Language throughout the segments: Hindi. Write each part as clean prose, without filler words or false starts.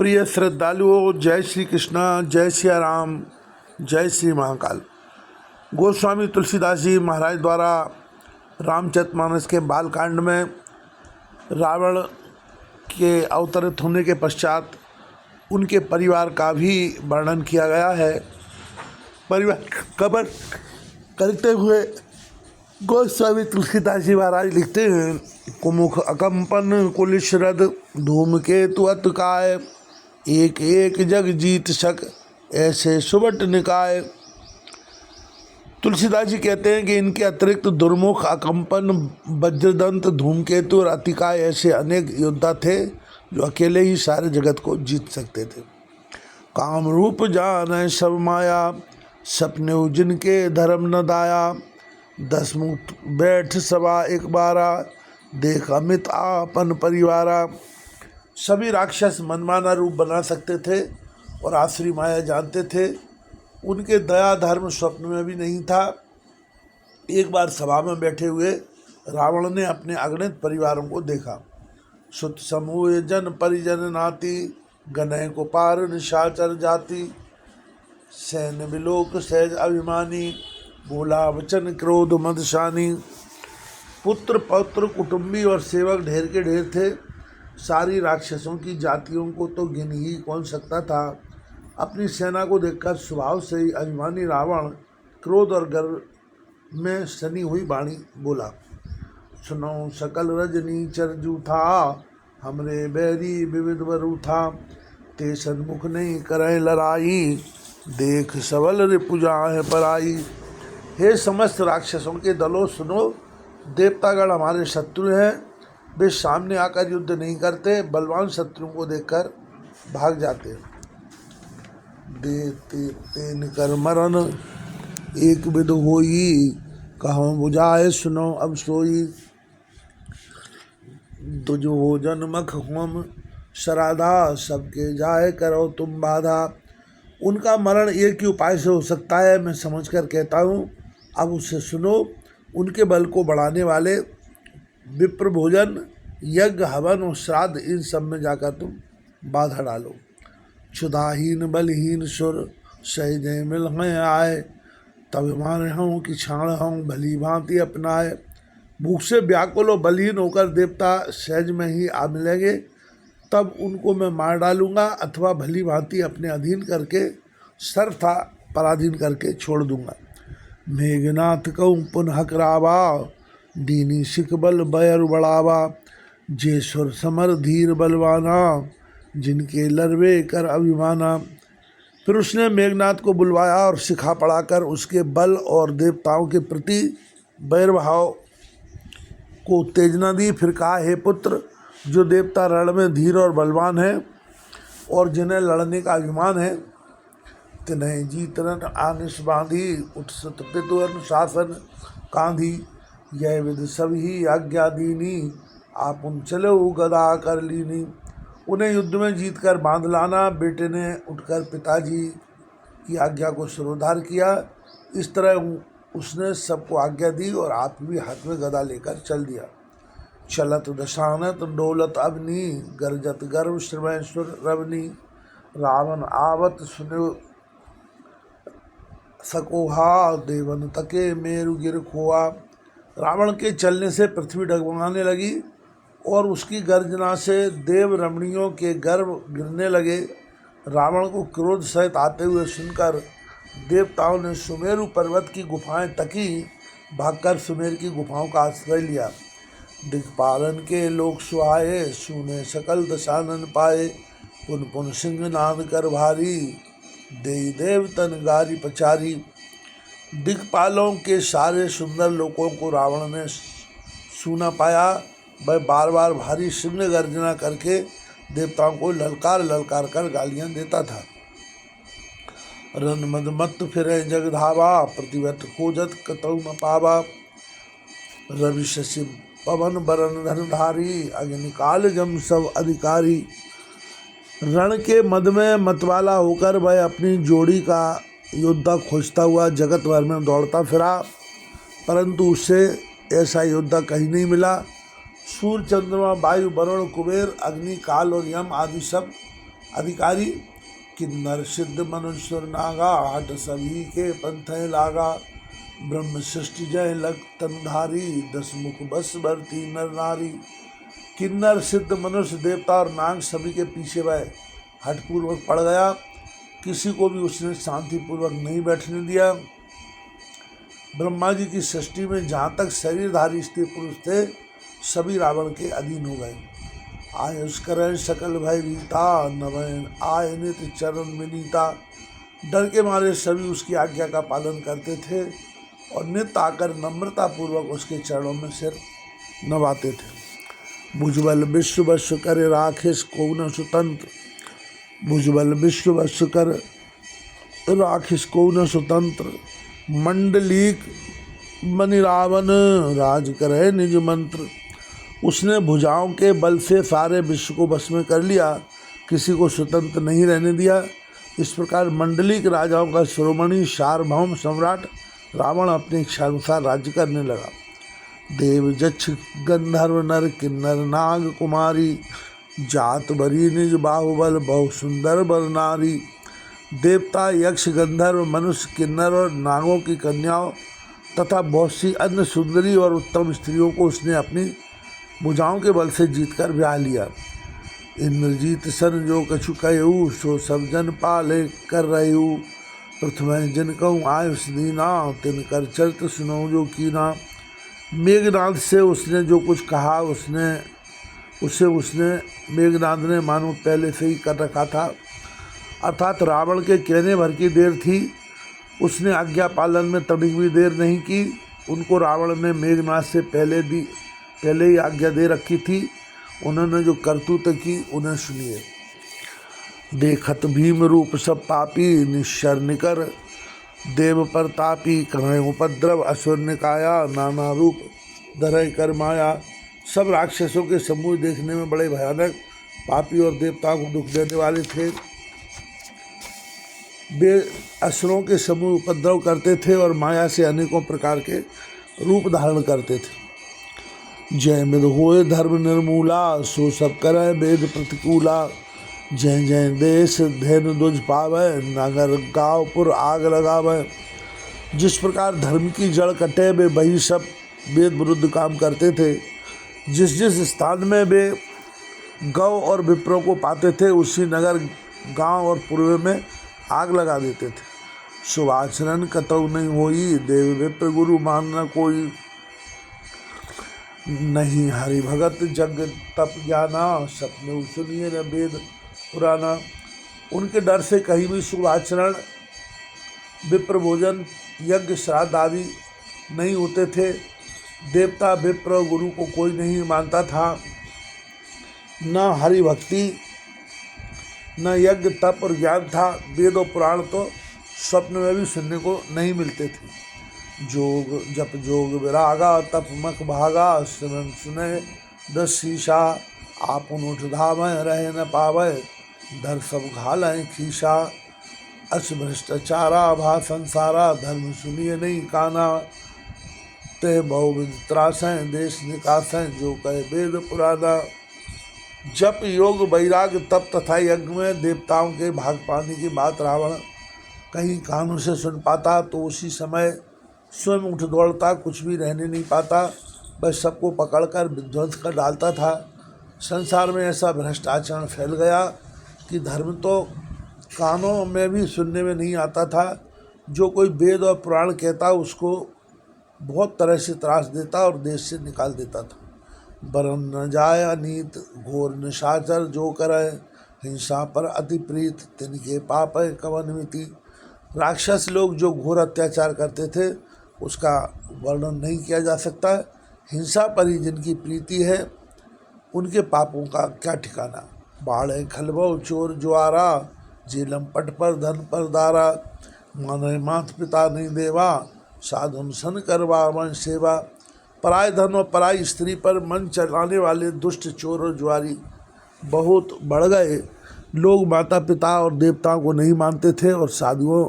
प्रिय श्रद्धालुओं, जय श्री कृष्णा, जय सिया राम, जय श्री महाकाल। गोस्वामी तुलसीदास जी महाराज द्वारा रामचरितमानस के बालकांड में रावण के अवतरित होने के पश्चात उनके परिवार का भी वर्णन किया गया है। परिवार कबर करते हुए गोस्वामी तुलसीदास जी महाराज लिखते हैं, कुमुख अकंपन कुलिशरद धूमकेतु अतकाय, एक एक जग जीत सक ऐसे सुबट निकाय। तुलसीदास जी कहते हैं कि इनके अतिरिक्त दुर्मुख, अकंपन, वज्रदंत, धूमकेतु और अतिकाय ऐसे अनेक योद्धा थे जो अकेले ही सारे जगत को जीत सकते थे। काम रूप जान सब माया, सपने जिनके धर्म न दाया, 10 मुक्त बैठ सभा एक बारा, देख अमित आपन परिवारा। सभी राक्षस मनमाना रूप बना सकते थे और आसुरी माया जानते थे। उनके दया धर्म स्वप्न में भी नहीं था। एक बार सभा में बैठे हुए रावण ने अपने अगणित परिवारों को देखा। सुत समूह जन परिजन नाती, गनय को पार निशाचर जाति, सैन्य विलोक सहज अभिमानी, बोला वचन क्रोध मदशानी। पुत्र पौत्र कुटुंबी और सेवक ढेर के ढेर थे। सारी राक्षसों की जातियों को तो गिन ही कौन सकता था। अपनी सेना को देखकर स्वभाव से ही अभिमानी रावण क्रोध और गर्व में सनी हुई वाणी बोला, सुनो सकल रजनी चरजू था, हमरे बैरी विविध वरु था, ते सन्मुख नहीं करे लड़ाई, देख सबल रिपुजा है पराई। हे समस्त राक्षसों के दलों, सुनो, देवतागण हमारे शत्रु हैं। वे सामने आकर युद्ध नहीं करते, बलवान शत्रुओं को देखकर भाग जाते। देते तेन कर मरण एक विध होई, कहो बुझाए सुनो अब सोई, तुझो भोजन मख होम सराधा, सबके जाए करो तुम बाधा। उनका मरण एक ही उपाय से हो सकता है, मैं समझ कर कहता हूँ, अब उससे सुनो। उनके बल को बढ़ाने वाले विप्र भोजन, यज्ञ, हवन और श्राद्ध, इन सब में जाकर तुम बाधा डालो। क्षुधाहीन बलहीन सुर, सही जय मिल हैं आए, तब मारे हूँ कि छाण हूँ भली भांति अपनाए। भूख से व्याकुल और बलहीन होकर देवता सहज में ही आ मिलेंगे, तब उनको मैं मार डालूंगा अथवा भली भांति अपने अधीन करके सर्वथा पराधीन करके छोड़ दूंगा। मेघनाथ कहूँ पुनः करावा, दीनी सिख बल बैर बढ़ावा, जे सुर समर धीर बलवाना, जिनके लरवे कर अभिमाना। फिर उसने मेघनाथ को बुलवाया और सिखा पढ़ाकर उसके बल और देवताओं के प्रति बैर भाव को उत्तेजना दी। फिर कहा, हे पुत्र, जो देवता रण में धीर और बलवान हैं और जिन्हें लड़ने का अभिमान है, तिन्हें जीतरन आनिश बांधी, उठसत पितु अनुशासन कांधी, यह विध सब ही आज्ञा दीनी, आप उन चलो गदा कर लीनी। उन्हें युद्ध में जीत कर बांध लाना। बेटे ने उठकर पिताजी की आज्ञा को सिरोधार किया। इस तरह उसने सबको आज्ञा दी और आप भी हाथ में गदा लेकर चल दिया। चलत दशानत डोलत अवनी, गरजत गर्व श्रवैश्वर रवनी, रावण आवत सुनो सकोहा, देवन तके मेरु गिर खोआ। रावण के चलने से पृथ्वी डगमगाने लगी और उसकी गर्जना से देव रमणियों के गर्व गिरने लगे। रावण को क्रोध सहित आते हुए सुनकर देवताओं ने सुमेरु पर्वत की गुफाएं तकी, भागकर सुमेर की गुफाओं का आश्रय लिया। दिक्पालन के लोग सुहाए, सुने सकल दशानन पाए, पुन पुन सिंह नाद कर भारी, देई देव तन गारी पचारी। दिक्पालों के सारे सुंदर लोगों को रावण ने सुना पाया। वह बार बार भारी सिंह गर्जना करके देवताओं को ललकार ललकार कर गालियां देता था। रन मद मत फिरे जग धावा, प्रतिवत खोजत कतौ न पावा, रवि शशि पवन बरन धनधारी, अग्निकाल जम सब अधिकारी। रण के मद में मतवाला होकर वह अपनी जोड़ी का योद्धा खोजता हुआ जगत भर में दौड़ता फिरा, परंतु उससे ऐसा योद्धा कहीं नहीं मिला। सूर्य, चंद्रमा, वायु, वरुण, कुबेर, अग्नि, काल और यम आदि सब अधिकारी। किन्नर सिद्ध मनुष्य नागा, हट सभी के पंथ लागा। ब्रह्म सृष्टि जय लग तनधारी, 10 मुख बस भरती नर नारी। किन्नर सिद्ध मनुष्य देवता और नाग सभी के पीछे वह हठपूर्वक पड़ गया। किसी को भी उसने शांतिपूर्वक नहीं बैठने दिया। ब्रह्मा जी की सृष्टि में जहाँ तक शरीरधारी स्त्री पुरुष थे, सभी रावण के अधीन हो गए। आयुष्करण सकल भय भीता, नवैन आय नित चरण विनीता। डर के मारे सभी उसकी आज्ञा का पालन करते थे और नित्य आकर नम्रतापूर्वक उसके चरणों में सिर नवाते थे। भुजबल विश्व वश कर राखेश को न स्वतंत्र, भुजबल विश्व वश कर राखेश को न स्वतंत्र। मंडलीक मनि रावण, राज करे निज मंत्र। उसने भुजाओं के बल से सारे विश्व को वश में कर लिया, किसी को स्वतंत्र नहीं रहने दिया। इस प्रकार मंडलिक राजाओं का शिरोमणि सार्वभौम सम्राट रावण अपनी इच्छा अनुसार राज्य करने लगा। देव जक्ष गंधर्व नर किन्नर नाग कुमारी, जात बरी निज बाहुबल बहु सुंदर बर नारी। देवता यक्ष गंधर्व मनुष्य किन्नर और नागों की कन्याओं तथा बहुत सी अन्य सुंदरी और उत्तम स्त्रियों को उसने अपनी भुजाओं के बल से जीतकर ब्याह लिया। इंद्रजीत सन जो कछु कहू, सो सब जन पाले कर रहू। प्रथम जिन कहूँ आयुष दीना, तिन कर चरित्र सुनो जो कीना। मेघनाद से उसने जो कुछ कहा उसने मेघनाद ने मानो पहले से ही कर रखा था, अर्थात रावण के कहने भर की देर थी। उसने आज्ञा पालन में तनिक भी देर नहीं की। उनको रावण ने मेघनाद से पहले ही आज्ञा दे रखी थी। उन्होंने जो करतूत की उन्हें सुनिए। देखत भीम रूप सब पापी, निश्चर निकर देव प्रतापी। कहें उपद्रव असुर निकाया, नाना रूप धरय कर माया। सब राक्षसों के समूह देखने में बड़े भयानक, पापी और देवताओं को दुख देने वाले थे। वे असुरों के समूह उपद्रव करते थे और माया से अनेकों प्रकार के रूप धारण करते थे। जय मिद होए धर्म निर्मूला, सो सब करे वेद प्रतिकूला। जय जय देश धैर्य दुज पावे, नगर गाँवपुर आग लगावे। जिस प्रकार धर्म की जड़ कटे, वे वही सब वेद विरुद्ध काम करते थे। जिस जिस स्थान में वे गौ और विप्रों को पाते थे, उसी नगर गांव और पूर्व में आग लगा देते थे। शुभाचरण कतौ नहीं होई, देव विप्र गुरु मानना कोई। नहीं हरि भगत जग तप ज्ञाना, सपने सुनिए न वेद पुराना। उनके डर से कहीं भी शुभ आचरण, विप्र भोजन, यज्ञ श्राद्ध आदि नहीं होते थे। देवता विप्र गुरु को कोई नहीं मानता था। न हरि भक्ति, न यज्ञ तप और ज्ञान था। वेद और पुराण तो स्वप्न में भी सुनने को नहीं मिलते थे। जोग जप जोग विरागा, तप मख भागा। सुनन सुने 10 शीशा, आपुन उठ धावै रहे न पावै। धर सब घालें खीसा, अस भ्रष्टाचारा भा संसारा। धर्म सुनिए नहीं काना, ते बहुविध त्रासें देश निकासें। जो कहे वेद पुराना। जप योग वैराग तप तथा यज्ञ में देवताओं के भाग पाने की बात रावण कहीं कानों से सुन पाता तो उसी समय स्वयं उठ दौड़ता, कुछ भी रहने नहीं पाता, बस सबको पकड़कर विध्वंस कर डालता था। संसार में ऐसा भ्रष्ट आचरण फैल गया कि धर्म तो कानों में भी सुनने में नहीं आता था। जो कोई वेद और पुराण कहता उसको बहुत तरह से त्रास देता और देश से निकाल देता था। बरन न जाय अनीत, घोर निशाचर जो करे। हिंसा पर अति प्रीत, तिनके पाप है कवन मिति। राक्षस लोग जो घोर अत्याचार करते थे उसका वर्णन नहीं किया जा सकता। हिंसा पर ही जिनकी प्रीति है उनके पापों का क्या ठिकाना। बाढ़े खलबो चोर जुआरा, जेलम पट पर धन पर दारा। माने मात पिता नहीं देवा, साधुन सन करवा वंश सेवा। पराय धन और पराई स्त्री पर मन चलाने वाले दुष्ट चोर और जुआरी बहुत बढ़ गए। लोग माता पिता और देवताओं को नहीं मानते थे और साधुओं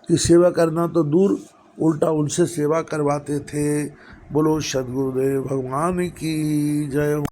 की सेवा करना तो दूर, उल्टा उनसे सेवा करवाते थे। बोलो सद्गुरुदेव भगवान की जय।